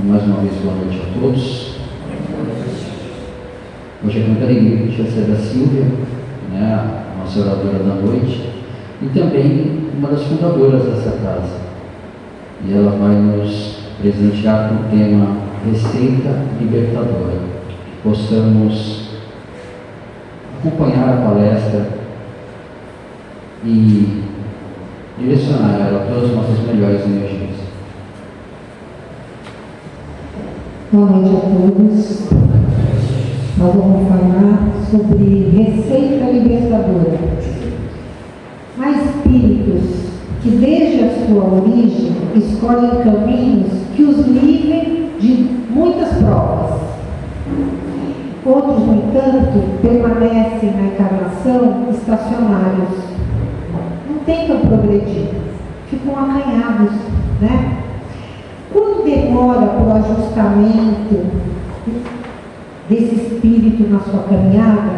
Mais uma vez, boa noite a todos. Hoje a cantora igreja recebe a Silvia, a nossa oradora da noite, e também uma das fundadoras dessa casa. E ela vai nos presentear com o tema Receita Libertadora. Possamos acompanhar a palestra e direcionar ela para as nossas melhores energias. Boa noite a todos. Nós vamos falar sobre receita libertadora. Há espíritos que desde a sua origem escolhem caminhos que os livrem de muitas provas. Outros, no entanto, permanecem na encarnação estacionários. Não tentam progredir, ficam acanhados, Quando demora para o ajustamento desse espírito na sua caminhada,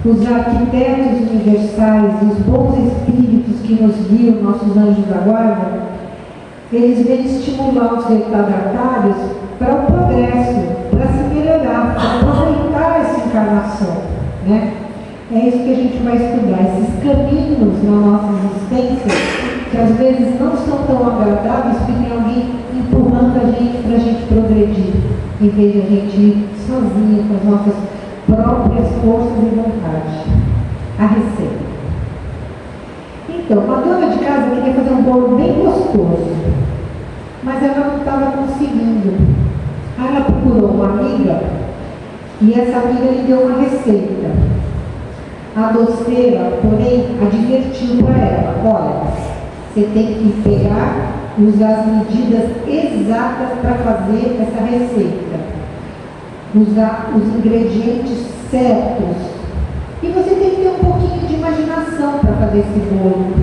os arquitetos universais, os bons espíritos que nos guiam, nossos anjos da guarda, eles vêm estimular os retardatários para o progresso, para se melhorar, para aproveitar essa encarnação, É isso que a gente vai estudar, esses caminhos na nossa existência, que às vezes não são tão agradáveis, porque tem alguém empurrando a gente para a gente progredir, em vez de a gente ir sozinho com as nossas próprias forças e vontade. A receita. Então, uma dona de casa queria fazer um bolo bem gostoso, mas ela não estava conseguindo. Aí ela procurou uma amiga e essa amiga lhe deu uma receita. A doceira, porém, advertiu para ela: olha, você tem que pegar e usar as medidas exatas para fazer essa receita, usar os ingredientes certos, e você tem que ter um pouquinho de imaginação para fazer esse bolo.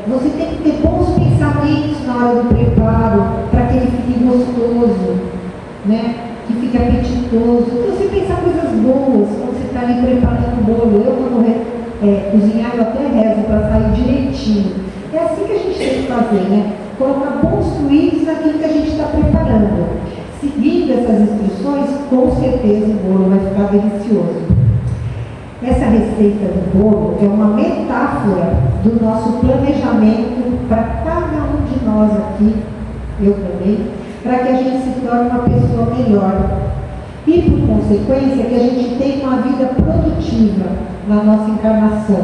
Você tem que ter bons pensamentos na hora do preparo, para que ele fique gostoso, que fique apetitoso. Então você pensar coisas boas quando você está ali preparando o bolo. Eu, quando cozinhar, eu até rezo para sair direitinho. É assim que a gente tem que fazer, Colocar bons fluidos naquilo que a gente está preparando. Seguindo essas instruções, com certeza o bolo vai ficar delicioso. Essa receita do bolo é uma metáfora do nosso planejamento para cada um de nós aqui, eu também, para que a gente se torne uma pessoa melhor. E, por consequência, que a gente tenha uma vida produtiva na nossa encarnação.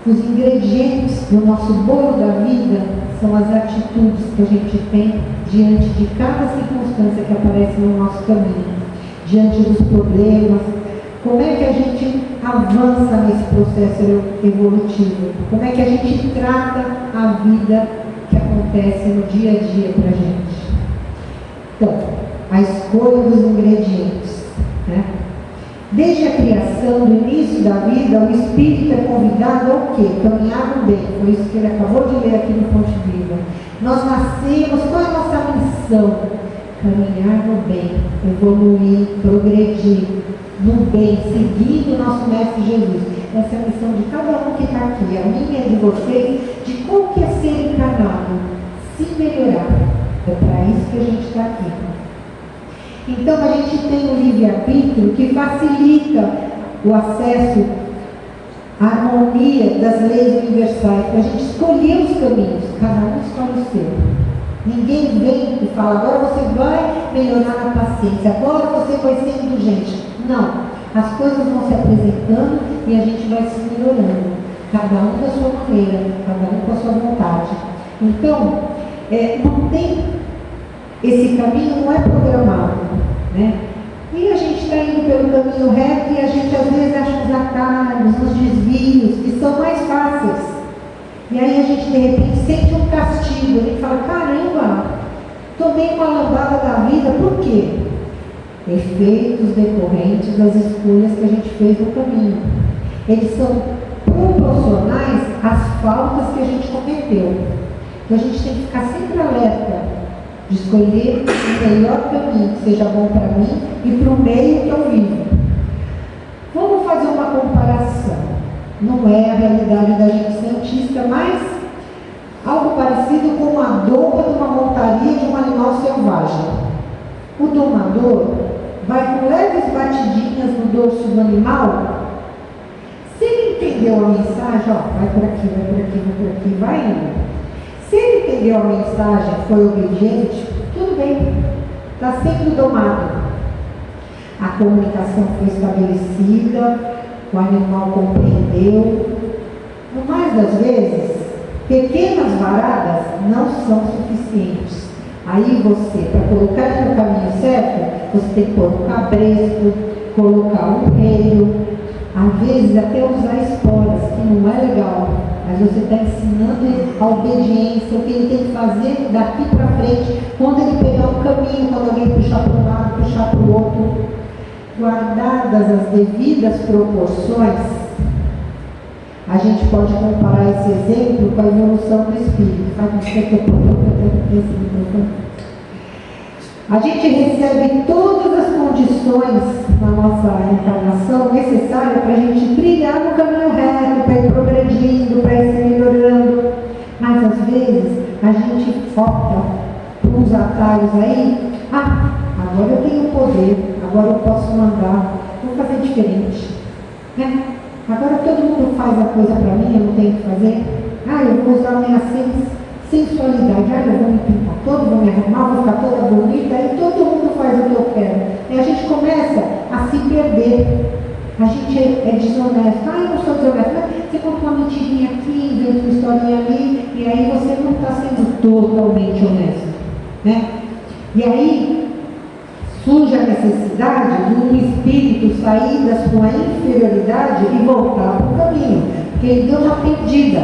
Os ingredientes do nosso bolo da vida são as atitudes que a gente tem diante de cada circunstância que aparece no nosso caminho, diante dos problemas. Como é que a gente avança nesse processo evolutivo? Como é que a gente trata a vida que acontece no dia a dia para a gente? Então, a escolha dos ingredientes, Desde a criação, do início da vida, o espírito é convidado ao quê? Caminhar no bem. Foi isso que ele acabou de ler aqui no Fonte Viva. Nós nascemos, qual é a nossa missão? Caminhar no bem, evoluir, progredir no bem, seguindo o nosso Mestre Jesus. Essa é a missão de cada um que está aqui, a minha e de vocês, de qual que é ser encarnado, se melhorar. É para isso que a gente está aqui. Então a gente tem o livre-arbítrio que facilita o acesso à harmonia das leis universais, para a gente escolher os caminhos, cada um escolhe o seu. Ninguém vem e fala: agora você vai melhorar na paciência, agora você vai ser indulgente. Não, as coisas vão se apresentando e a gente vai se melhorando, cada um da sua maneira, cada um com a sua vontade. Então, não tem... Esse caminho não é programado, E a gente está indo pelo caminho reto e a gente às vezes acha os atalhos, os desvios, que são mais fáceis. E aí a gente de repente sente um castigo, a gente fala: caramba, tomei uma lambada da vida, por quê? Efeitos decorrentes das escolhas que a gente fez no caminho. Eles são proporcionais às faltas que a gente cometeu. Então a gente tem que ficar sempre alerta de escolher o melhor caminho que seja bom para mim e para o meio que eu vivo. Vamos fazer uma comparação. Não é a realidade da gente santista, mas algo parecido com a dopa de uma montaria de um animal selvagem. amador vai com leves batidinhas no dorso do animal, se ele entendeu a mensagem, ó, vai por aqui, vai por aqui, vai por aqui, vai indo. Se ele entendeu a mensagem, foi obediente, tudo bem, está sendo domado. A comunicação foi estabelecida, o animal compreendeu. No mais das vezes, pequenas varadas não são suficientes. Aí você, para colocar ele no caminho certo, você tem que pôr um cabresto, colocar um reio, às vezes até usar esporas, que não é legal, mas você está ensinando ele a obediência, o que ele tem que fazer daqui para frente, quando ele pegar um caminho, quando alguém puxar para um lado, puxar para o outro. Guardadas as devidas proporções, a gente pode comparar esse exemplo com a evolução do espírito. A gente recebe todas as condições na nossa encarnação necessárias para a gente trilhar no caminho reto, para ir progredindo, para ir se melhorando. Mas às vezes a gente opta por uns atalhos aí. Agora eu tenho poder, agora eu posso mandar, vou fazer diferente. Né? Agora todo mundo faz a coisa para mim, eu não tenho que fazer. Eu vou usar a minha sensualidade, eu vou me pintar todo, vou me arrumar, vou ficar toda bonita, aí todo mundo faz o que eu quero. E a gente começa a se perder. A gente é desonesto. Eu não sou desonesto. Mas você conta uma mentirinha aqui, inventa uma historinha ali, e aí você não está sendo totalmente honesto. Né? E aí surge a necessidade de um espírito sair da sua inferioridade e voltar para o caminho, porque ele deu uma perdida.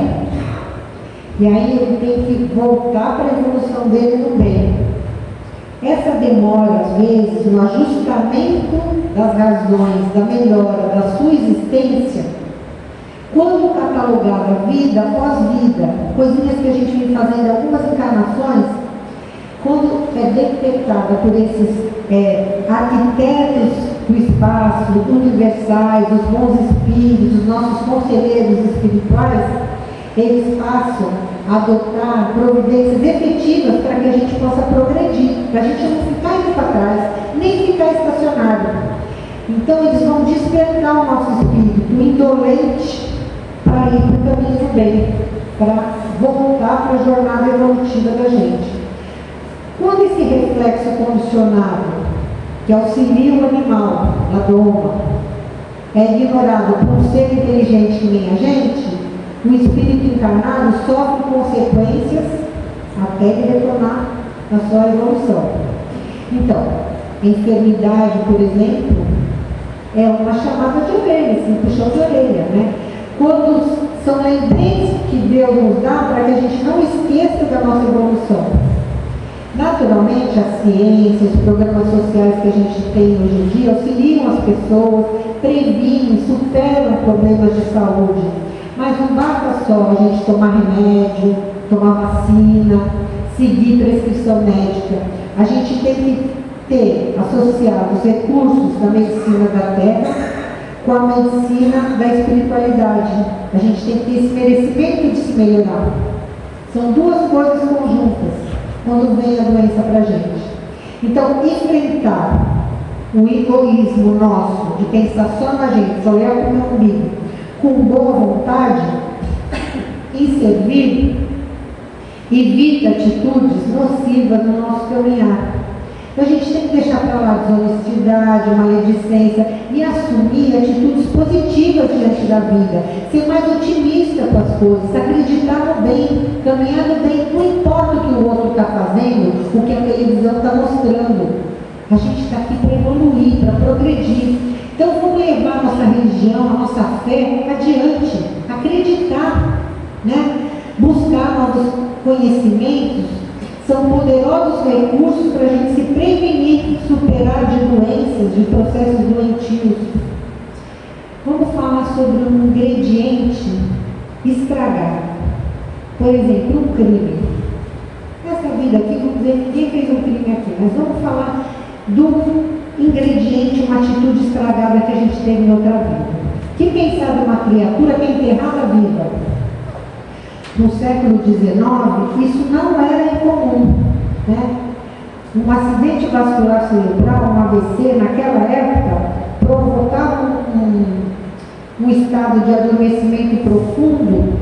E aí ele tem que voltar para a evolução dele no bem. Essa demora, às vezes, no ajustamento das razões, da melhora da sua existência, quando catalogada vida após vida, coisinhas que a gente vem fazendo em algumas encarnações, quando é detectada por esses arquitetos do espaço, universais, os bons espíritos, os nossos conselheiros espirituais, eles passam a adotar providências efetivas para que a gente possa progredir, para a gente não ficar indo para trás, nem ficar estacionado. Então eles vão despertar o nosso espírito indolente para ir para o caminho do bem, para voltar para a jornada evolutiva da gente. Quando esse reflexo condicionado, que auxilia o animal na doma, é ignorado por um ser inteligente que nem a gente, o espírito encarnado sofre consequências até ele retornar na sua evolução. Então, a enfermidade, por exemplo, é uma chamada de orelha, assim, puxão de orelha, né? Quando são lembretes que Deus nos dá para que a gente não esqueça da nossa evolução. Naturalmente, a ciência, os programas sociais que a gente tem hoje em dia auxiliam as pessoas, previnem, superam problemas de saúde. Mas não basta só a gente tomar remédio, tomar vacina, seguir prescrição médica. A gente tem que ter associado os recursos da medicina da terra com a medicina da espiritualidade. A gente tem que ter esse merecimento de se melhorar. São duas coisas conjuntas quando vem a doença para a gente. Então, enfrentar o egoísmo nosso, de pensar só na gente, só olhar para o meu umbigo, com boa vontade, em servir, evita atitudes nocivas no nosso caminhar. Então a gente tem que deixar para lá desonestidade, maledicência e assumir atitudes positivas diante da vida, ser mais otimista com as coisas, acreditar no bem, caminhar no bem, não importa o que o outro está fazendo, o que a televisão está mostrando. A gente está aqui para evoluir, para progredir. Então vamos levar a nossa religião, a nossa fé adiante, acreditar, né? Buscar novos conhecimentos. São poderosos recursos para a gente se prevenir, superar de doenças, de processos doentios. Vamos falar sobre um ingrediente estragado. Por exemplo, um crime. Nessa vida aqui, vamos dizer, ninguém fez um crime aqui, mas vamos falar do ingrediente, uma atitude estragada que a gente teve em outra vida. Que quem sabe uma criatura que é enterrada viva. No século XIX, isso não era incomum, né? Um acidente vascular cerebral, um AVC, naquela época, provocava um estado de adormecimento profundo,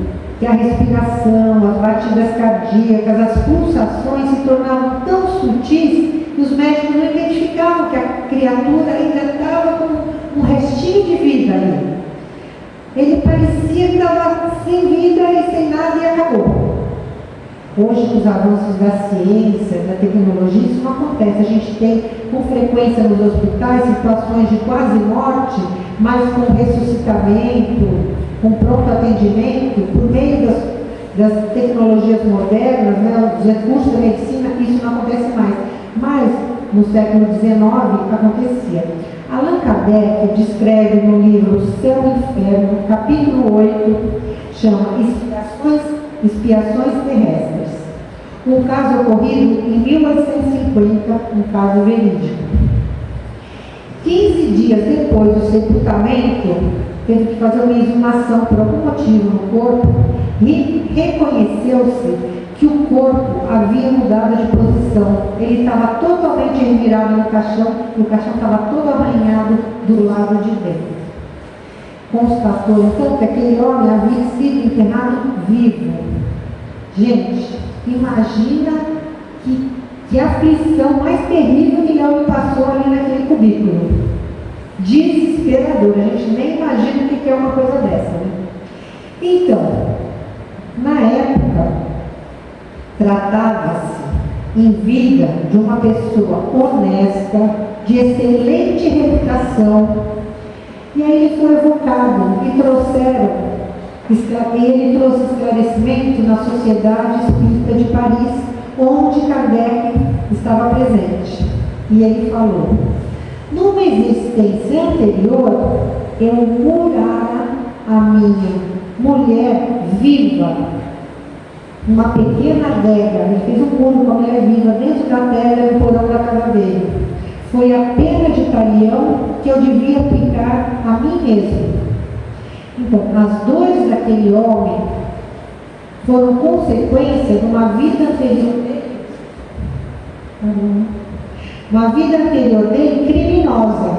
que a respiração, as batidas cardíacas, as pulsações se tornavam tão sutis que os médicos não identificavam que a criatura ainda estava com um restinho de vida ali. Ele parecia que estava sem vida e sem nada e acabou. Hoje, com os avanços da ciência, da tecnologia, isso não acontece. A gente tem com frequência nos hospitais situações de quase morte, mas com ressuscitamento, com pronto atendimento, por meio das tecnologias modernas, né, dos recursos da medicina, isso não acontece mais. Mas, no século XIX, acontecia. Allan Kardec descreve no livro Céu e Inferno, capítulo 8, chama Expiações Terrestres. Um caso ocorrido em 1850, um caso verídico. 15 dias depois do sepultamento, teve que fazer uma exumação por algum motivo no corpo e reconheceu-se que o corpo havia mudado de posição. Ele estava totalmente revirado no caixão e o caixão estava todo arranhado do lado de dentro. Constatou então que aquele homem havia sido enterrado vivo. Gente, imagina que aflição mais terrível que ele homem passou ali naquele cubículo. Desesperador, a gente nem imagina o que é uma coisa dessa, né? Então, na época, tratava-se em vida de uma pessoa honesta, de excelente reputação, e aí ele foi evocado e ele trouxe esclarecimento na Sociedade Espírita de Paris, onde Kardec estava presente. E ele falou: numa existência anterior, eu curara a minha mulher viva, uma pequena adega. Ele fez um muro com a mulher viva dentro da adega no porão da casa dele. Foi a pena de talião que eu devia aplicar a mim mesmo. Então, as dores daquele homem foram consequência de uma vida anterior dele. Uma vida anterior dele criminosa.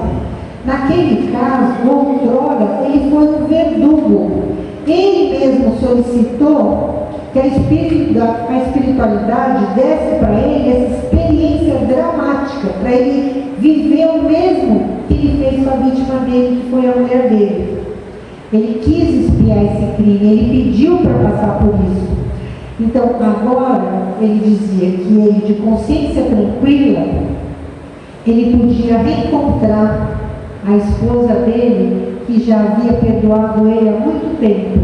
Naquele caso, outrora, ele foi um verdugo. Ele mesmo solicitou que a espiritualidade desse para ele essa experiência dramática, para ele viver o mesmo que ele fez com a vítima dele, que foi a mulher dele. Ele quis expiar esse crime, ele pediu para passar por isso. Então, agora, ele dizia que ele, de consciência tranquila, ele podia reencontrar a esposa dele, que já havia perdoado ele há muito tempo,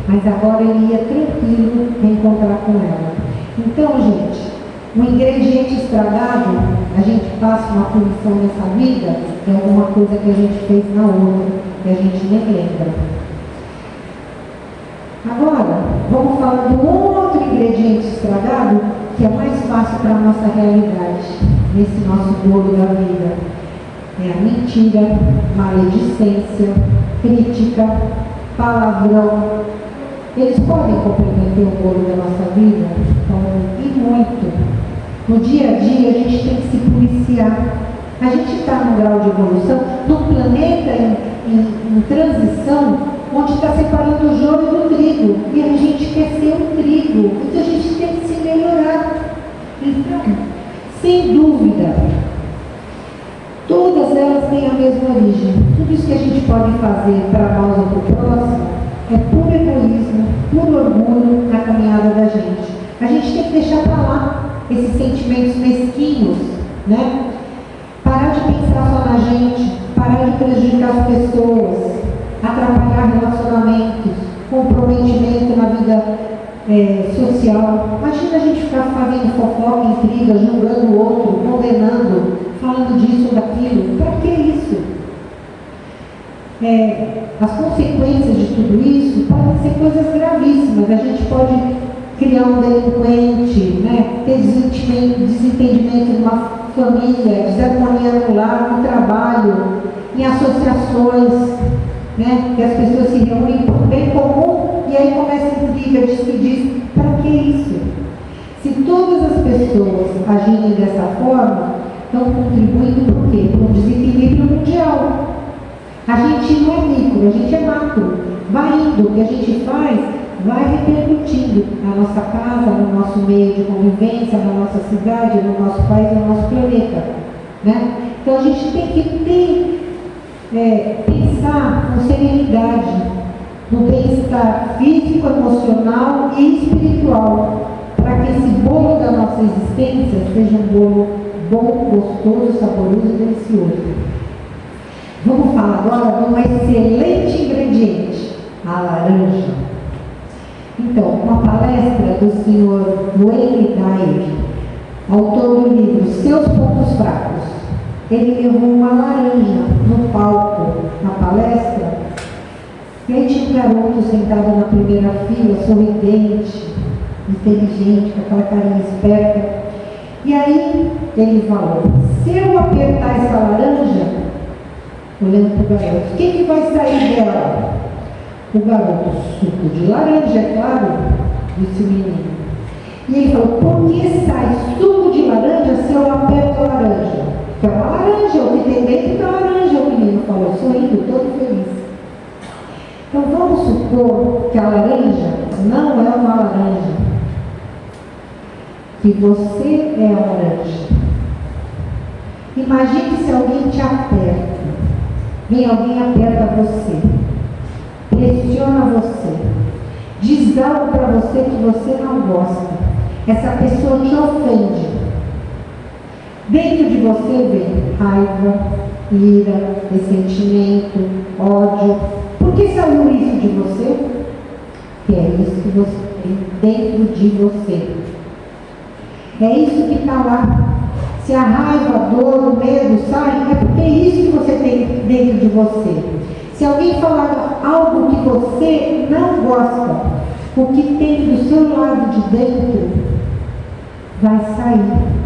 mas agora ele ia tranquilo reencontrar com ela. Então, gente, um ingrediente estragado, a gente passa uma punição nessa vida, é alguma coisa que a gente fez na outra, que a gente nem lembra. Agora, vamos falar de um outro ingrediente estragado, que é mais fácil para a nossa realidade, nesse nosso bolo da vida. É a mentira, maledicência, crítica, palavrão. Eles podem comprometer o bolo da nossa vida? E muito. No dia a dia, a gente tem que se policiar. A gente está num grau de evolução, num planeta em transição, onde está separando o joio do trigo. E a gente quer ser um trigo. Então a gente tem que se melhorar. Então, sem dúvida, todas elas têm a mesma origem. Tudo isso que a gente pode fazer para nós ou para o próximo é puro egoísmo, puro orgulho na caminhada da gente. A gente tem que deixar para lá esses sentimentos mesquinhos, né? Parar de pensar só na gente, parar de prejudicar as pessoas, atrapalhar relacionamentos, comprometimento na vida social. Imagina a gente ficar fazendo fofoca, intriga, julgando o outro, condenando, falando disso ou daquilo. Para que isso? As consequências de tudo isso podem ser coisas gravíssimas. A gente pode criar um delinquente, né? Ter desentendimento em uma família, desarmonia no lar, no trabalho, em associações, né? Que as pessoas se reúnem por bem comum e aí começa a intriga, diz. Para que isso? Se todas as pessoas agirem dessa forma, estão contribuindo por quê? Para um desequilíbrio mundial. A gente não é micro, a gente é macro. Vai indo, o que a gente faz vai repercutindo na nossa casa, no nosso meio de convivência, na nossa cidade, no nosso país, no nosso planeta. Né? Então a gente tem que pensar com serenidade no bem-estar físico, emocional e espiritual, para que esse bolo da nossa existência seja um bolo bom, gostoso, saboroso e delicioso. Vamos falar agora de um excelente ingrediente, a laranja. Então, uma palestra do senhor Wayne Dyer, autor do livro Seus Pontos Fracos. Ele levou uma laranja no palco, na palestra, e aí tinha um garoto sentado na primeira fila, sorridente, inteligente, com aquela carinha esperta. E aí ele falou: se eu apertar essa laranja, olhando para o garoto, o que vai sair dela? O garoto: suco de laranja, é claro, disse o menino. E ele falou: por que sai suco de laranja se eu aperto a laranja? Que é uma laranja, o que tem dentro da laranja, o menino falou, sorrindo, todo feliz. Então vamos supor que a laranja não é uma laranja, que você é a laranja. Imagine se alguém te aperta, vem alguém aperta você, pressiona você, diz algo para você que você não gosta, essa pessoa te ofende. Dentro de você vem raiva, ira, ressentimento, ódio. Por que saiu isso de você? Que é isso que você tem dentro de você. É isso que está lá. Se a raiva, a dor, o medo saem, é porque é isso que você tem dentro de você. Se alguém falar algo que você não gosta, o que tem do seu lado de dentro vai sair.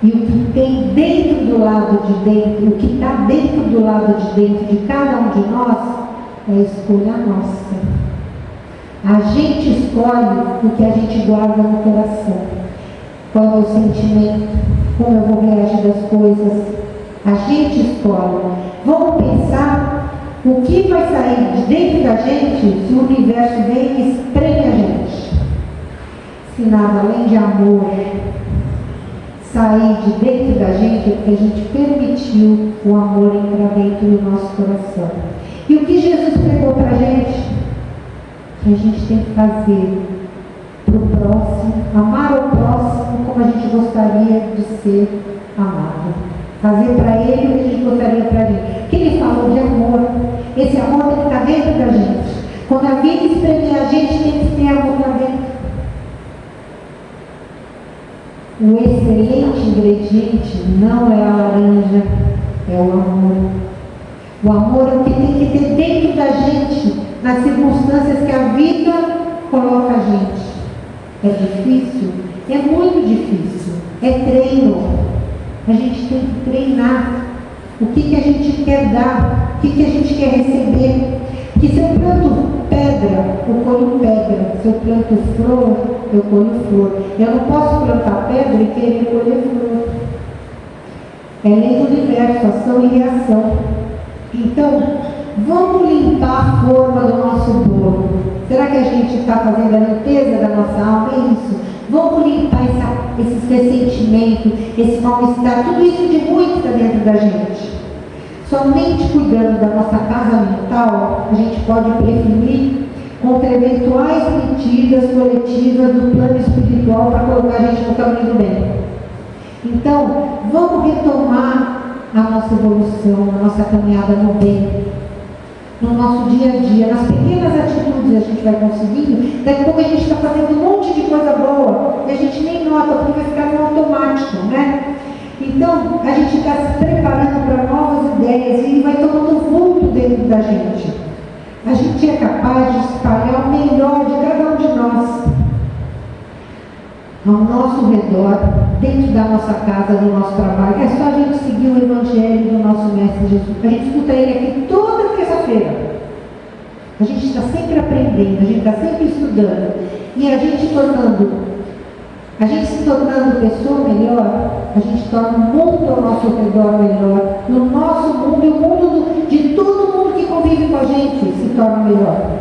E o que tem dentro do lado de dentro, o que está dentro do lado de dentro de cada um de nós, é escolha nossa. A gente escolhe o que a gente guarda no coração. Qual é o meu sentimento? Como eu vou reagir das coisas? A gente escolhe. Vamos pensar o que vai sair de dentro da gente se o universo vem e espreme a gente. Se nada além de amor sair de dentro da gente, é porque a gente permitiu o amor entrar dentro do nosso coração. E o que Jesus pregou para a gente? Que a gente tem que fazer para o próximo, amar o próximo como a gente gostaria de ser amado. Fazer para ele o que a gente gostaria para ele. Porque ele falou de amor. Esse amor tem que estar dentro da gente. Quando a vida espremer a gente, tem que ter amor lá dentro. O excelente ingrediente não é a laranja, é o amor. O amor é o que tem que ter dentro da gente, nas circunstâncias que a vida coloca a gente. É difícil? É muito difícil. É treino. A gente tem que treinar. O que a gente quer dar? O que a gente quer receber? Que se eu planto pedra, eu colho pedra. Se eu planto flor, eu colho flor. Eu não posso plantar pedra e querer colher flor. É lei do universo, ação e reação. Então, vamos limpar a forma do nosso bolo. Será que a gente está fazendo a limpeza da nossa alma? É isso. Vamos limpar esses ressentimentos, esse mal-estar, tudo isso de ruim que está dentro da gente. Somente cuidando da nossa casa mental, a gente pode prevenir contra eventuais medidas coletivas do plano espiritual para colocar a gente no caminho do bem. Então, vamos retomar a nossa evolução, a nossa caminhada no bem, no nosso dia a dia, nas pequenas atitudes a gente vai conseguindo. Daqui a pouco a gente está fazendo um monte de coisa boa e a gente nem nota, porque vai ficar no automático, né? Então, a gente está se preparando para novas ideias e vai tomando vulto dentro da gente. A gente é capaz de espalhar o melhor de cada um de nós ao nosso redor, dentro da nossa casa, do nosso trabalho. É só a gente seguir o Evangelho do nosso Mestre Jesus. A gente escuta ele aqui toda terça-feira. A gente está sempre aprendendo, a gente está sempre estudando. E a gente tornando A gente se tornando pessoa melhor, a gente torna o mundo ao nosso redor melhor. No nosso mundo e o mundo de todo mundo que convive com a gente se torna melhor.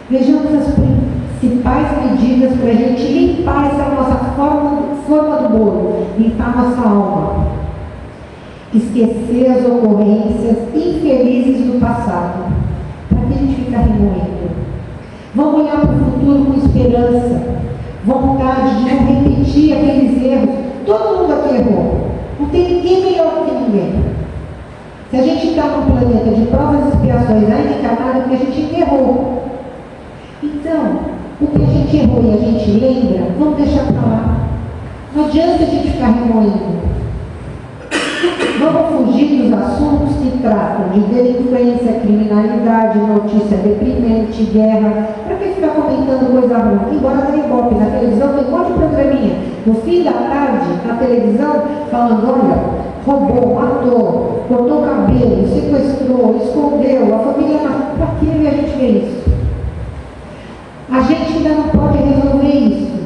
Vejamos as principais medidas para a gente limpar essa nossa forma do bolo, limpar nossa alma. Esquecer as ocorrências infelizes do passado. Para que a gente fica remoendo? Vamos olhar para o futuro com esperança, vontade de não repetir aqueles erros. Todo mundo aqui errou. Não tem ninguém melhor do que ninguém. Se a gente está num planeta de provas e expiações ainda encarnado, é porque a gente errou. Então, o que a gente errou e a gente lembra, vamos deixar para lá. Não adianta a gente ficar remoendo. Vamos fugir dos assuntos que tratam de delinquência, criminalidade, notícia deprimente, guerra. Para que ficar comentando coisa ruim? Embora da Ibope, na televisão tem um monte de programinha. No fim da tarde, na televisão, falando, olha, roubou, matou, cortou o cabelo, sequestrou, escondeu, a família matou. Para que a gente vê isso? A gente ainda não pode resolver isso.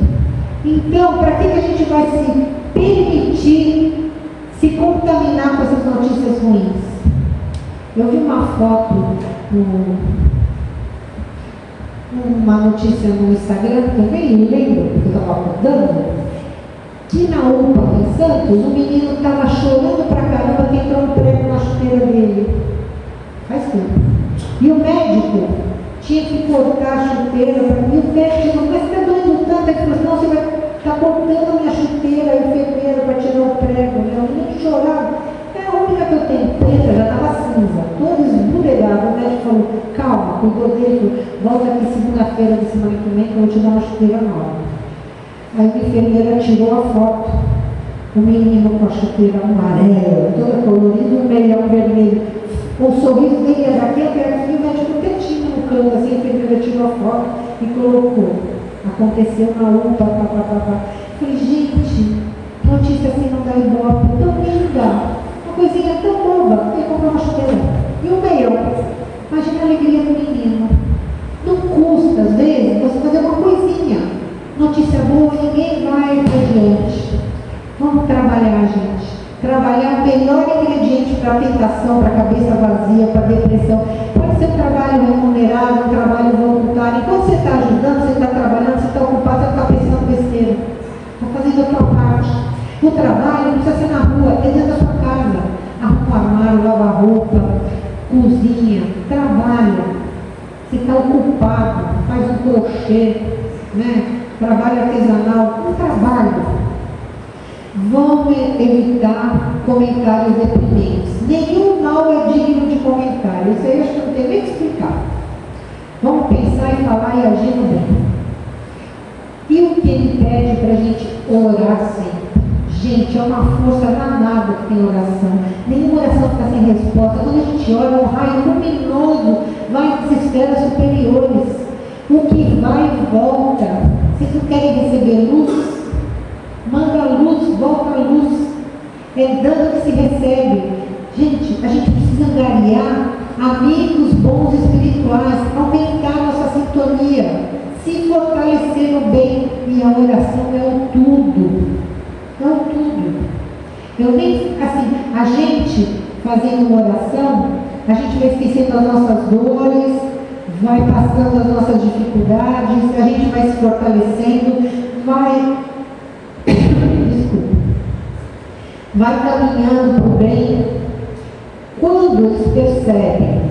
Então, para que a gente vai se permitir se contaminar com essas notícias ruins? Eu vi uma foto, uma notícia no Instagram, também lembro, porque eu estava acordando, que na UPA em Santos, o menino estava chorando pra caramba que entrou um prego na chuteira dele. Faz tempo. E o médico tinha que cortar a chuteira, e o médico falou, mas está doendo tanto? Ele falou, não, você vai estar cortando a minha chuteira, a enfermeira vai tirar o prego. O menino chorava. É a única que eu tenho preta, já estava cinza, todo esburegado. O médico falou, calma, cuidou dele, volta aqui segunda-feira da semana que vem que eu vou te dar uma chuteira nova. Aí a enfermeira tirou a foto, o menino com a chuteira amarela, toda colorida, o meião vermelho. O sorriso dele ia daqui até aqui, o médico quietinho no canto, assim, a enfermeira tirou a foto e colocou. Aconteceu na UPA, papapá. Falei, gente, notícia assim não dá Ibope, tão linda, uma coisinha tão boba, ele comprou uma chuteira. E o meião, imagina a alegria do menino. Não custa, às vezes, você fazer uma coisinha. Notícia boa, ninguém vai adiante. Vamos trabalhar, gente. Trabalhar o melhor ingrediente para a tentação, para a cabeça vazia, para a depressão. Pode ser um trabalho remunerado, um trabalho voluntário. Enquanto você está ajudando, você está trabalhando, você está ocupado, você está pensando besteira. Está fazendo a sua parte. O trabalho não precisa ser na rua, é dentro da sua casa. Arruma um armário, lava roupa, cozinha, trabalha. Você está ocupado, faz um crochê, né? Trabalho artesanal, um trabalho. Vamos evitar comentários deprimentes. Nenhum mal é digno de comentário. Isso aí eu acho que não tem nem que explicar. Vamos pensar e falar e agir no bem. E o que ele pede para a gente orar sempre? Gente, é uma força danada que tem oração. Nenhuma oração fica sem resposta. Quando a gente ora, um raio luminoso vai nas esferas superiores. O que vai e volta. Vocês não querem receber luz? Manda a luz, volta a luz. É dando que se recebe. Gente, a gente precisa angariar amigos bons espirituais, aumentar nossa sintonia, se fortalecer no bem. E a oração é o tudo. É o tudo. Eu nem, assim, a gente fazendo uma oração, a gente vai esquecendo as nossas dores, vai passando as nossas dificuldades, a gente vai se fortalecendo, vai caminhando para o bem. Quando eles percebem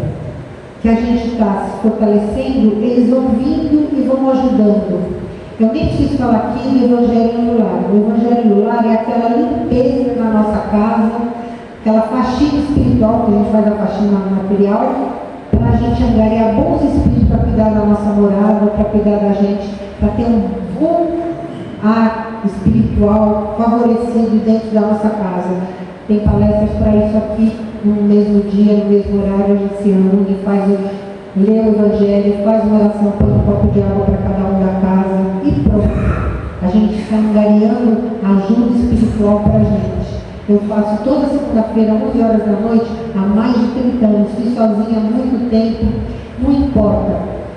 que a gente está se fortalecendo, eles vão vindo e vão ajudando. Eu nem preciso falar aqui do Evangelho no Lar. O Evangelho no Lar é aquela limpeza na nossa casa, aquela faxina espiritual, que a gente faz a faxina material, para a gente angariar bons espíritos para cuidar da nossa morada, para cuidar da gente, para ter um bom ar espiritual favorecido dentro da nossa casa. Tem palestras para isso aqui, no mesmo dia, no mesmo horário, a gente se reúne, lê o Evangelho, faz uma oração, põe um copo de água para cada um da casa e pronto. A gente está angariando ajuda espiritual para a gente. Eu faço toda segunda-feira, 11 horas da noite, há mais de 30 anos. Fui sozinha há muito tempo, não importa.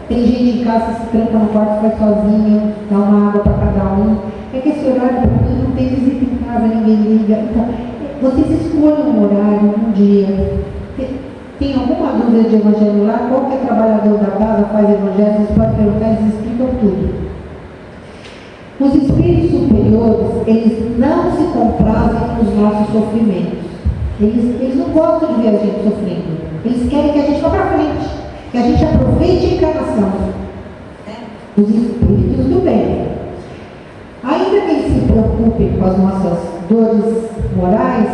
Tem gente em casa que se tranca no quarto, faz sozinho, dá uma água para cada um. É que esse horário para mim não tem visita em casa, ninguém liga. Então, vocês escolhem um horário, um dia. Tem alguma dúvida de evangelho lá? Qualquer trabalhador da casa faz evangelho, vocês podem perguntar, eles explicam tudo. Os espíritos superiores, eles não se comprazem nos nossos sofrimentos. Eles não gostam de ver a gente sofrendo. Eles querem que a gente vá para frente, que a gente aproveite a encarnação. Os espíritos do bem. Ainda que eles se preocupem com as nossas dores morais,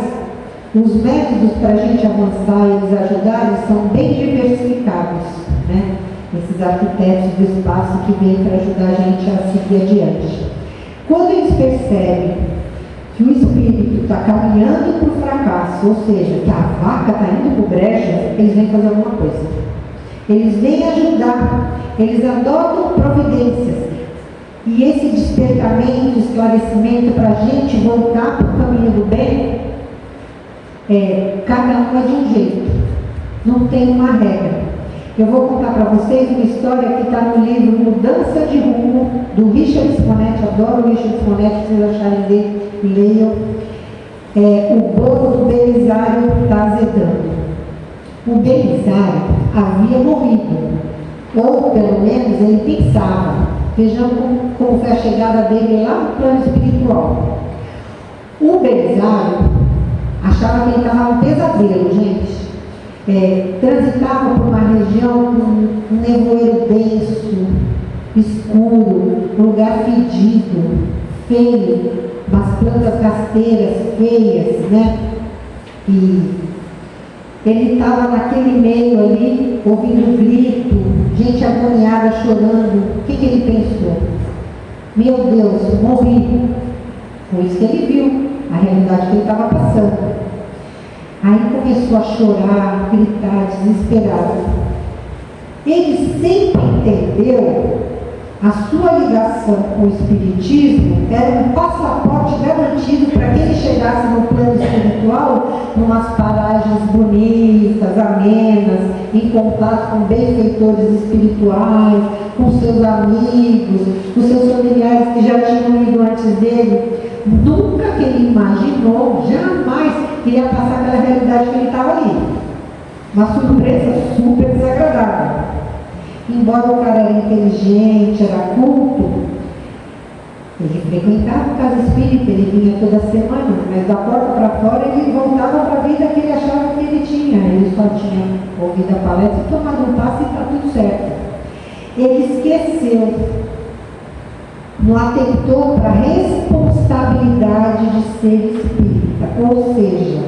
os métodos para a gente avançar e eles ajudarem são bem diversificados, né? Esses arquitetos do espaço que vêm para ajudar a gente a seguir adiante. Quando eles percebem que o espírito está caminhando para o fracasso, ou seja, que a vaca está indo para o brecha, eles vêm fazer alguma coisa. Eles vêm ajudar, eles adotam providências. E esse despertamento, esclarecimento para a gente voltar para o caminho do bem, cada um é de um jeito, não tem uma regra. Eu vou contar para vocês uma história que está no livro Mudança de Rumo, do Richard Simonetti. Adoro o Richard Simonetti, se vocês acharem dele, leiam. O bolo do Belisário está azedando. O Belisário havia morrido, ou pelo menos ele pensava. Vejamos como foi a chegada dele lá no plano espiritual. O Belisário achava que ele estava num pesadelo, gente. Transitava por uma região com um nevoeiro denso, escuro, um lugar fedido, feio, umas plantas rasteiras feias, né? E ele estava naquele meio ali, ouvindo grito, gente agoniada, chorando. O que ele pensou? Meu Deus, morri. Foi isso que ele viu, a realidade que ele estava passando. Aí começou a chorar, gritar, desesperado. Ele sempre entendeu a sua ligação com o Espiritismo era um passaporte garantido para que ele chegasse no plano espiritual, numas paragens bonitas, amenas, em contato com benfeitores espirituais, com seus amigos, com seus familiares que já tinham ido antes dele. Nunca que ele imaginou, jamais, que ia passar aquela realidade que ele estava ali. Uma surpresa super desagradável. Embora o cara era inteligente, era culto, ele frequentava a casa espírita, ele vinha toda semana, mas da porta para fora ele voltava para a vida que ele achava que ele tinha. Ele só tinha ouvido a palestra, tomado um passe e está tudo certo. Ele esqueceu, não atentou para a responsabilidade de ser espírita, ou seja,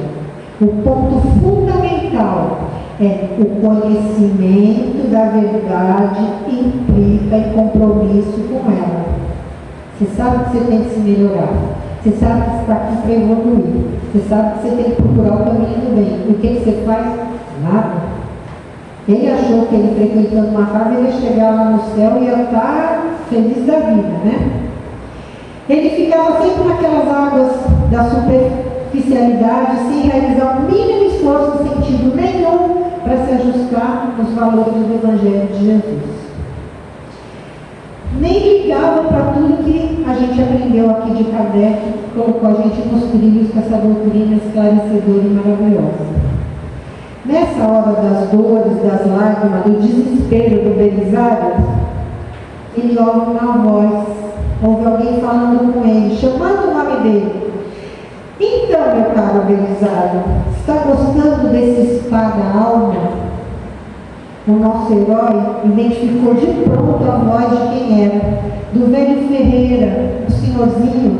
o ponto fundamental é o conhecimento da verdade implica em compromisso com ela. Você sabe que você tem que se melhorar, você sabe que você está aqui para evoluir, você sabe que você tem que procurar o caminho do bem. O que você faz? Nada. Ele achou que ele frequentando uma casa, ele ia chegar lá no céu e ia estar feliz da vida, né? Ele ficava sempre naquelas águas da superficialidade, sem realizar o mínimo esforço, sentido nenhum, para se ajustar aos valores do Evangelho de Jesus. Nem ligava para tudo que a gente aprendeu aqui de Kardec, que colocou a gente nos trilhos com essa doutrina esclarecedora e maravilhosa. Nessa hora das dores, das lágrimas, do desespero do Belisário, ele ouve uma voz, ouve alguém falando com ele, chamando o nome dele. Então, meu caro Belisário, está gostando desse spa da alma? O nosso herói identificou de pronto a voz de quem era, do velho Ferreira, o senhorzinho,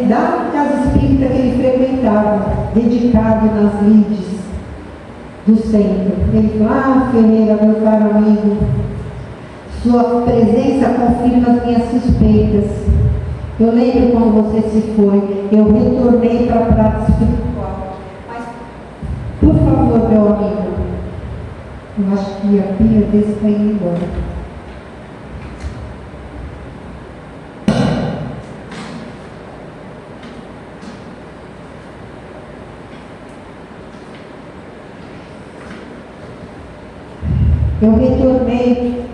da casa espírita que ele frequentava, dedicado nas lides do centro. Ele falou: Ferreira, meu caro amigo, sua presença confirma as minhas suspeitas. Eu lembro quando você se foi, eu retornei para a prática espiritual. Mas, por favor, meu amigo, eu acho que a pilha desse está indo embora. Eu retornei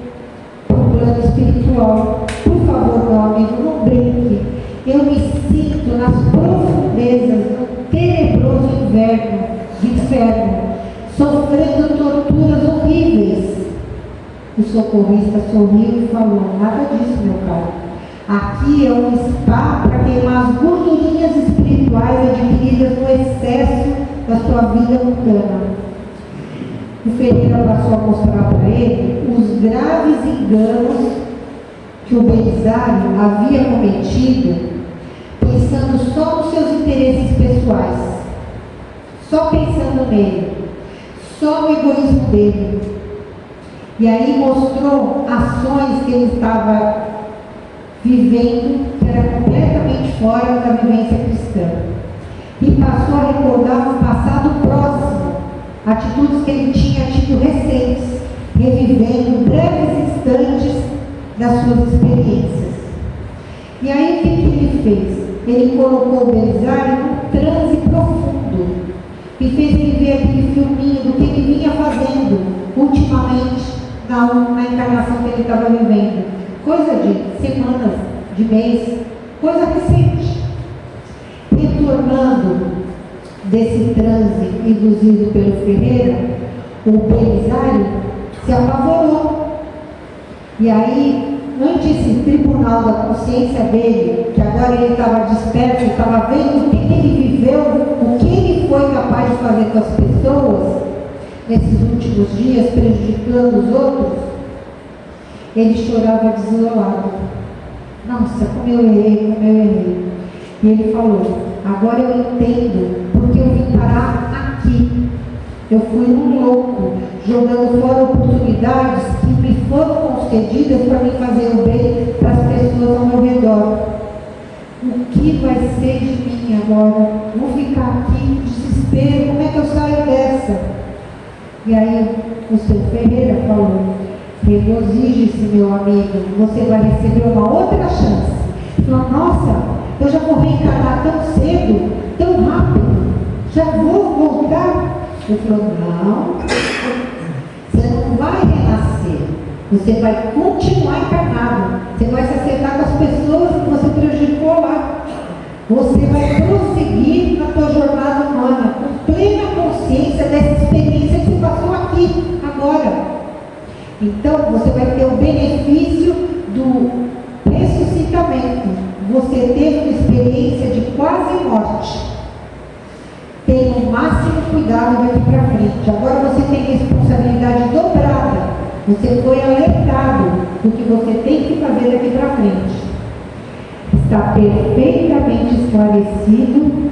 espiritual. Por favor, meu amigo, não brinque. Eu me sinto nas profundezas do tenebroso inferno, sofrendo torturas horríveis. O socorrista sorriu e falou: nada disso, meu caro. Aqui é um spa para queimar as gordurinhas espirituais adquiridas no excesso da sua vida mundana. O Ferreira passou a mostrar para ele os graves enganos que o Belisário havia cometido, pensando só nos seus interesses pessoais, só pensando nele, só no egoísmo dele. E aí mostrou ações que ele estava vivendo, que era completamente fora da vivência cristã. E passou a recordar um passado próximo, atitudes que ele tinha tido recentes, revivendo breves instantes das suas experiências. E aí o que ele fez? Ele colocou o Belisário num transe profundo e fez ele ver aquele filminho do que ele vinha fazendo ultimamente na encarnação que ele estava vivendo. Coisa de semanas, de mês, coisa recente. Retornando desse transe induzido pelo Ferreira, o Belisário se apavorou. E aí, ante esse tribunal da consciência dele, que agora ele estava desperto, estava vendo o que ele viveu, o que ele foi capaz de fazer com as pessoas nesses últimos dias, prejudicando os outros, ele chorava desolado. Nossa, como eu errei. E ele falou: agora eu entendo porque eu vim parar aqui. Eu fui um louco, jogando fora oportunidades que me foram concedidas para me fazer o bem para as pessoas ao meu redor. O que vai ser de mim agora? Vou ficar aqui em desespero, como é que eu saio dessa? E aí o seu Ferreira falou: regozije-se, meu amigo, você vai receber uma outra chance. Ele falou: nossa, eu já vou reencarnar tão cedo, tão rápido, já vou voltar? Ele falou: não, você não vai renascer, você vai continuar encarnado, você vai se acertar com as pessoas que você prejudicou lá, você vai prosseguir na tua jornada humana, com plena consciência dessa experiência que você passou aqui, agora. Então, você vai ter o benefício do ressuscitamento. Você teve uma experiência de quase morte. Tenha o máximo cuidado daqui para frente. Agora você tem responsabilidade dobrada. Você foi alertado do que você tem que fazer daqui para frente. Está perfeitamente esclarecido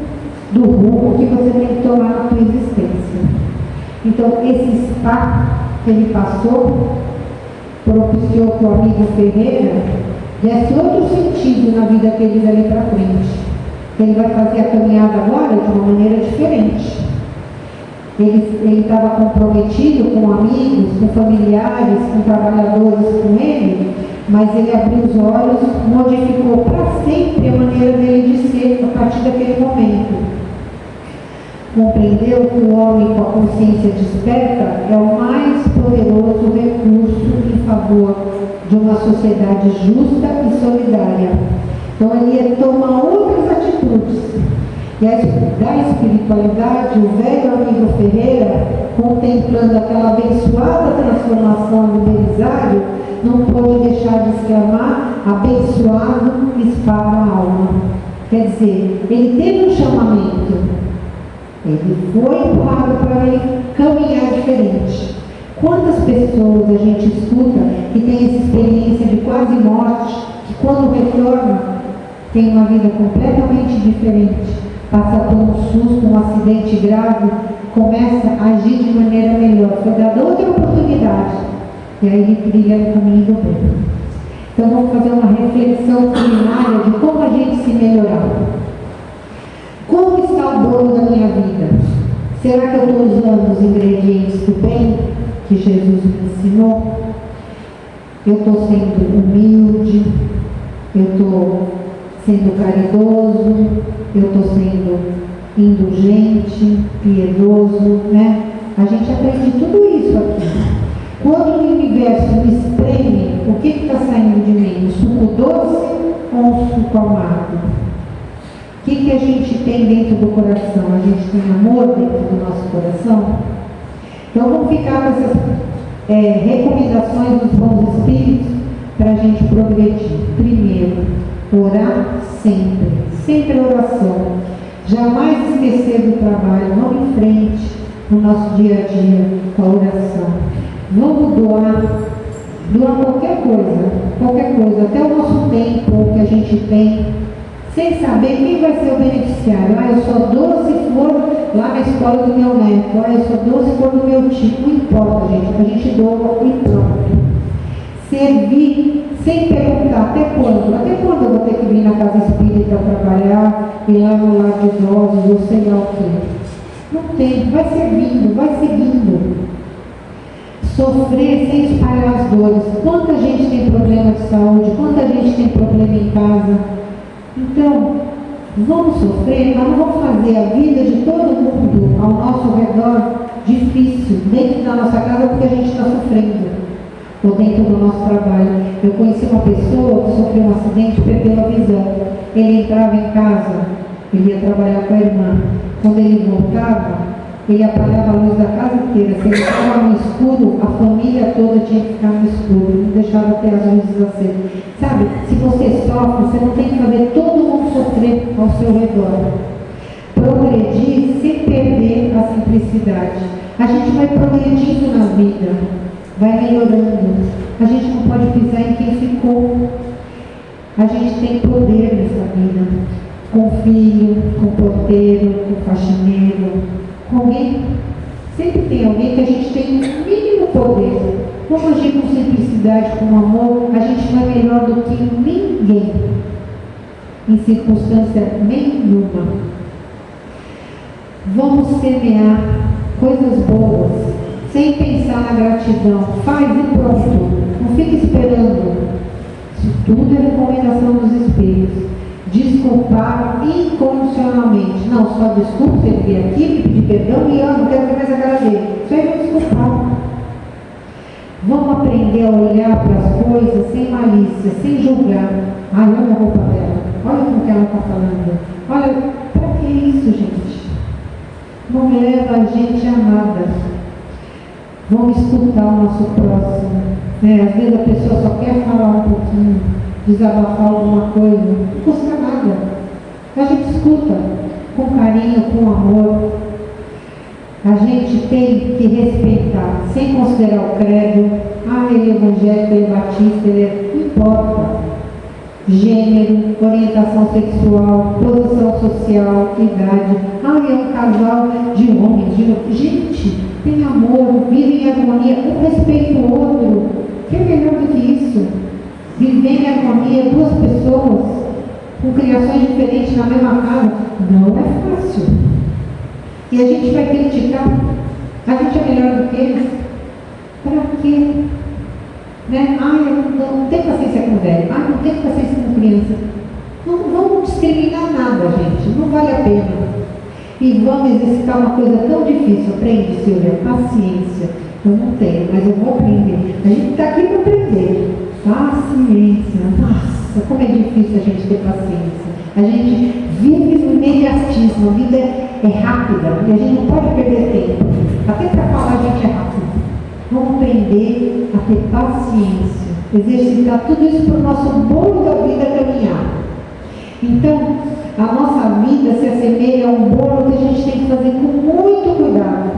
do rumo que você tem que tomar na sua existência. Então, esse spa que ele passou propiciou que o amigo Ferreira desse outro sentido na vida dele dali para frente. Ele vai fazer a caminhada agora de uma maneira diferente. Ele estava comprometido com amigos, com familiares, com trabalhadores com ele, mas ele abriu os olhos, modificou para sempre a maneira dele de ser a partir daquele momento. Compreendeu que o homem com a consciência desperta é o mais poderoso recurso em favor de uma sociedade justa e solidária. Então ele ia tomar outras atitudes. E da espiritualidade, o velho amigo Ferreira, contemplando aquela abençoada transformação do Belisário, não pôde deixar de exclamar: abençoado está na alma. Quer dizer, ele teve um chamamento. Ele foi empurrado para ele caminhar diferente. Quantas pessoas a gente escuta que tem essa experiência de quase morte, que quando retorna tem uma vida completamente diferente, passa por um susto, um acidente grave, começa a agir de maneira melhor, foi dada outra oportunidade, e aí ele trilha no caminho do bem. Então vamos fazer uma reflexão primária de como a gente se melhorar. Como está o bolo da minha vida? Será que eu estou usando os ingredientes do bem que Jesus me ensinou? Eu estou sendo humilde, eu estou sendo caridoso, eu estou sendo indulgente, piedoso, né? A gente aprende tudo isso aqui. Quando o universo me espreme, o que está saindo de mim? Um suco doce ou um suco amargo? O que a gente tem dentro do coração? A gente tem amor dentro do nosso coração? Então vamos ficar com essas recomendações dos bons espíritos para a gente progredir. Primeiro, orar sempre. Sempre oração. Jamais esquecer do trabalho. Vamos em frente no nosso dia a dia com a oração. Vamos doar qualquer coisa, até o nosso tempo que a gente tem, sem saber quem vai ser o beneficiário. Eu só dou se for lá na escola do meu neto, eu só dou se for do meu tio, não importa, gente, a gente doa e pronto. Servir sem perguntar até quando eu vou ter que vir na casa espírita trabalhar, ir lá no lar de idosos, ou sei lá o quê. Não tem, vai seguindo. Sofrer sem espalhar as dores. Quanta gente tem problema de saúde, quanta gente tem problema em casa. Então, vamos sofrer, mas não vamos fazer a vida de todo mundo ao nosso redor difícil, dentro da nossa casa, porque a gente está sofrendo, ou dentro do nosso trabalho. Eu conheci uma pessoa que sofreu um acidente e perdeu a visão. Ele entrava em casa, ele ia trabalhar com a irmã. Quando ele voltava, ele apagava a luz da casa inteira. Se ele estava no escuro, a família toda tinha que ficar no escuro, não deixava ter as luzes acesas. Sabe, se você sofre, você não tem que fazer todo mundo sofrer ao seu redor. Progredir sem perder a simplicidade. A gente vai progredindo na vida, vai melhorando. A gente não pode pisar em quem ficou. A gente tem poder nessa vida. Com filho, com porteiro, com faxineiro, com alguém. Sempre tem alguém que a gente tem o mínimo poder. Vamos agir com simplicidade, com amor, a gente não é melhor do que ninguém, em circunstância nenhuma. Vamos semear coisas boas, sem pensar na gratidão. Faz e pronto. Não fique esperando. Isso tudo é recomendação dos espíritos. Desculpar incondicionalmente. Não, só desculpa, você veio aqui, me pedir perdão e eu não quero ver mais a cara dele. Isso aí é desculpar. Vamos aprender a olhar para as coisas sem malícia, sem julgar. Olha a roupa dela, olha como que ela está falando. Olha, para que isso, gente? Não leva a gente a nada. Vamos escutar o nosso próximo. Às vezes a pessoa só quer falar um pouquinho, desabafar alguma coisa, não custa nada. A gente escuta com carinho, com amor. A gente tem que respeitar, sem considerar o credo. Ele é evangélico, ele é batista, não importa. Gênero, orientação sexual, posição social, idade. É um casal de homens. Gente, tem amor, vive em harmonia, um respeita o outro. Que é melhor do que isso? Viver em harmonia, duas pessoas com criações diferentes na mesma casa, não é fácil. E a gente vai criticar. A gente é melhor do que eles? Para quê? Eu não tenho paciência com velho. Não tenho paciência com criança. Não vamos discriminar nada, gente. Não vale a pena. E vamos exercitar uma coisa tão difícil. Aprende, Silvia, paciência. Eu não tenho, mas eu vou aprender. A gente está aqui para aprender. Paciência. Nossa, como é difícil a gente ter paciência. A gente vive no imediatismo. A vida é rápida e a gente não pode perder tempo. Até para falar a gente é rápido. Vamos aprender a ter paciência. Exercitar tudo isso para o nosso bolo da vida caminhar. Então, a nossa vida se assemelha a um bolo que a gente tem que fazer com muito cuidado.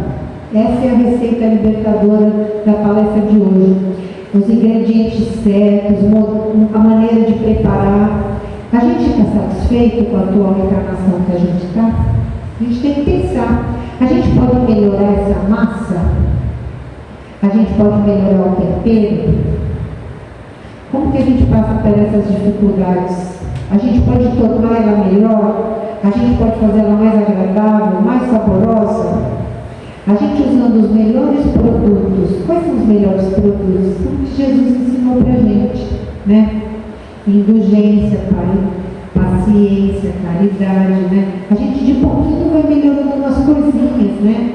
Essa é a receita libertadora da palestra de hoje. Os ingredientes certos, a maneira de preparar. A gente está satisfeito com a atual encarnação que a gente está? A gente tem que pensar. A gente pode melhorar essa massa? A gente pode melhorar o tempero? Como que a gente passa por essas dificuldades? A gente pode tornar ela melhor? A gente pode fazer ela mais agradável, mais saborosa? A gente usando os melhores produtos. Quais são os melhores produtos? O que Jesus ensinou para a gente, Indulgência, paciência, caridade, A gente de pouquinho vai melhorando umas coisinhas,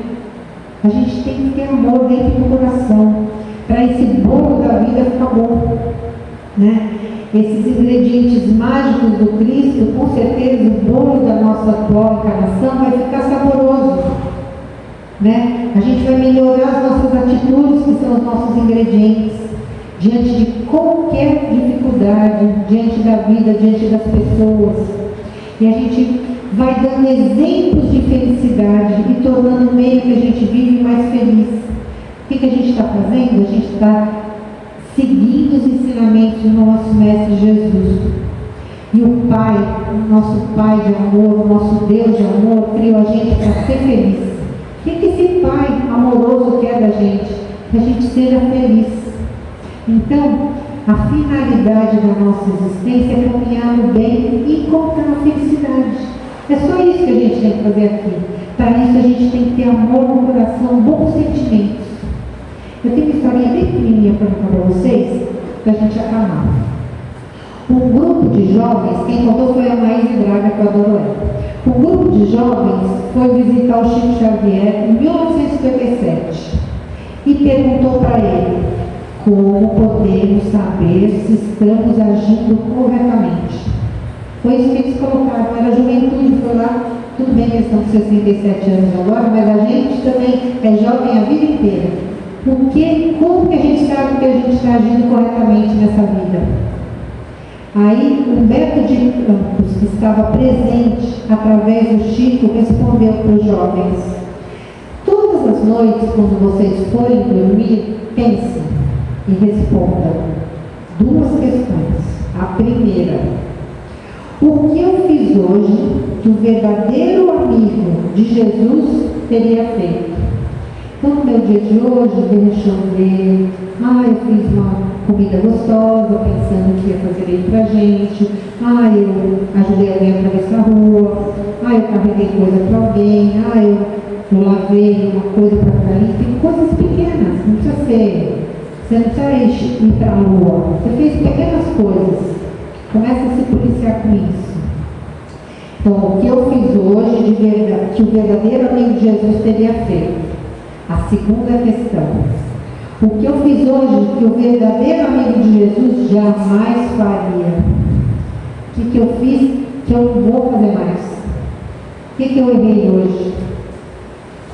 A gente tem que ter amor dentro do coração. para esse bolo da vida ficar bom, né? Esses ingredientes mágicos do Cristo, com certeza o bolo da nossa atual encarnação vai ficar saboroso, né? A gente vai melhorar as nossas atitudes, que são os nossos ingredientes, diante de qualquer dificuldade, diante da vida, diante das pessoas. E a gente vai dando exemplos de felicidade e tornando o meio que a gente vive mais feliz. O que a gente está fazendo? A gente está seguindo os ensinamentos do nosso Mestre Jesus. E o Pai, o nosso Pai de amor, o nosso Deus de amor, criou a gente para ser feliz. O que esse Pai amoroso quer da gente? Que a gente seja feliz. Então, a finalidade da nossa existência é caminhar no bem e encontrar a felicidade. É só isso que a gente tem que fazer aqui. Para isso a gente tem que ter amor no coração, bons sentimentos. Eu tenho uma historinha bem pequenininha para contar para vocês, para a gente acalmar. Um grupo de jovens, quem contou foi a Maísa Braga, que eu adoro ela. Um grupo de jovens foi visitar o Chico Xavier em 1957 e perguntou para ele: como podemos saber se estamos agindo corretamente? Foi isso que eles colocaram, era a juventude, foi lá, tudo bem que eles estão com 67 anos agora, mas a gente também é jovem a vida inteira. Como que a gente sabe que a gente está agindo corretamente nessa vida? Aí Humberto de Campos, que estava presente através do Chico, respondeu para os jovens: todas as noites, quando vocês forem dormir, pensem e respondam duas questões. A primeira: o que eu fiz hoje que o verdadeiro amigo de Jesus teria feito? Então, no meu dia de hoje, deixa eu ver, eu fiz uma comida gostosa, pensando que ia fazer bem pra gente, eu ajudei alguém a atravessar a rua, eu carreguei coisa para alguém, eu lavei uma coisa para ficar limpa. Tem coisas pequenas, não precisa ser, você não precisa ir para a lua, você fez pequenas coisas, começa a se policiar com isso. Então, o que eu fiz hoje de verdade, que o verdadeiro amigo de Jesus teria feito? A segunda questão: o que eu fiz hoje que o verdadeiro amigo de Jesus jamais faria? O que eu fiz que eu não vou fazer mais? O que eu errei hoje?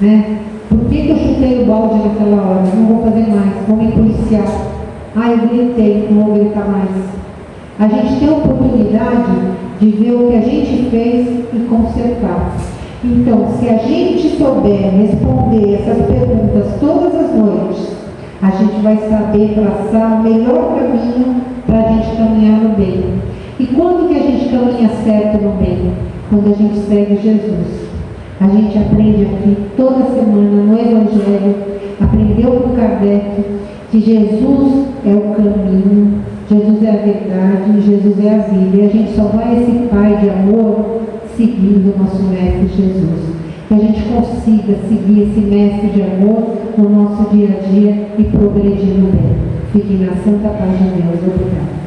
Né? Por que eu chutei o balde naquela hora? Não vou fazer mais, vou me policiar. Eu gritei, não vou gritar mais. A gente tem a oportunidade de ver o que a gente fez e consertar. Então, se a gente souber responder essas perguntas todas as noites, a gente vai saber traçar o melhor caminho para a gente caminhar no bem. E quando que a gente caminha certo no bem? Quando a gente segue Jesus. A gente aprende aqui toda semana no Evangelho, aprendeu com Kardec que Jesus é o caminho, Jesus é a verdade, Jesus é a vida. E a gente só vai a esse Pai de amor seguindo o nosso Mestre Jesus. Que a gente consiga seguir esse Mestre de amor no nosso dia a dia e progredir no bem. Fiquem na santa paz de Deus. Obrigada.